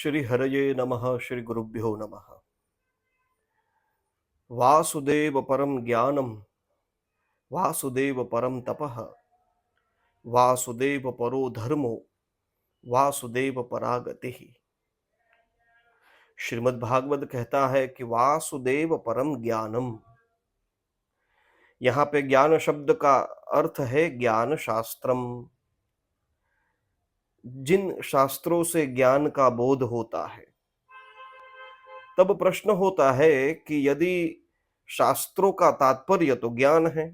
श्री हरये नमः। श्री गुरुभ्यो नमः। वासुदेव परम ज्ञानम, वासुदेव परम तपः, वासुदेव परो धर्मो, वासुदेव परा गतिः। श्रीमद् भागवत कहता है कि वासुदेव परम ज्ञानम। यहाँ पे ज्ञान शब्द का अर्थ है ज्ञान शास्त्रम। जिन शास्त्रों से ज्ञान का बोध होता है, तब प्रश्न होता है कि यदि शास्त्रों का तात्पर्य तो ज्ञान है,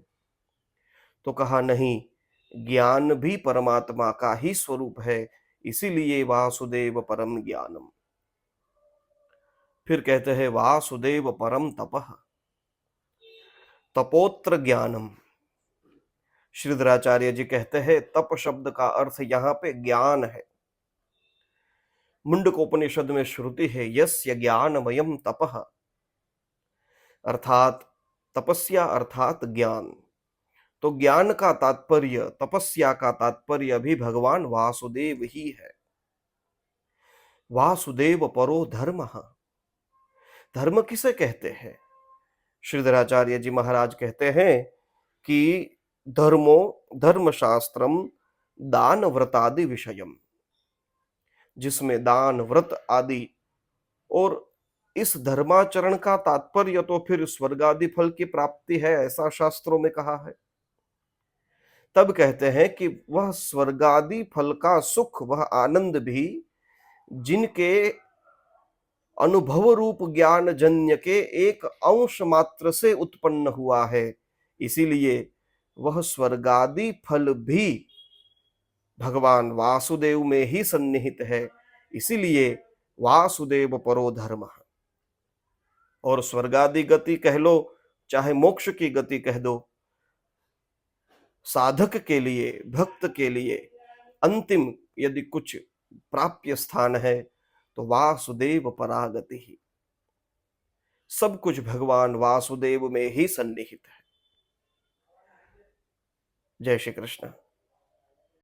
तो कहा नहीं, ज्ञान भी परमात्मा का ही स्वरूप है, इसीलिए वासुदेव परम ज्ञानम। फिर कहते हैं वासुदेव परम तपः, तपोत्र ज्ञानम। श्रीधराचार्य जी कहते हैं तप शब्द का अर्थ यहाँ पे ज्ञान है। मुंडकोपनिषद में श्रुति है यस्य ज्ञानमयम तपः, अर्थात तपस्या अर्थात ज्ञान। तो ज्ञान का तात्पर्य, तपस्या का तात्पर्य भी भगवान वासुदेव ही है। वासुदेव परो धर्मः। धर्म किसे कहते हैं? श्रीधराचार्य जी महाराज कहते हैं कि धर्मो धर्मशास्त्रम दान व्रतादि विषयम, जिसमें दान व्रत आदि, और इस धर्माचरण का तात्पर्य तो फिर स्वर्ग आदि फल की प्राप्ति है, ऐसा शास्त्रों में कहा है। तब कहते हैं कि वह स्वर्गादि फल का सुख, वह आनंद भी जिनके अनुभव रूप ज्ञान जन्य के एक अंश मात्र से उत्पन्न हुआ है, इसीलिए वह स्वर्गादि फल भी भगवान वासुदेव में ही सन्निहित है। इसीलिए वासुदेव परो धर्म। और स्वर्गादि गति कह लो, चाहे मोक्ष की गति कह दो, साधक के लिए, भक्त के लिए अंतिम यदि कुछ प्राप्य स्थान है तो वासुदेव परागति ही। सब कुछ भगवान वासुदेव में ही सन्निहित है। जय श्री कृष्ण।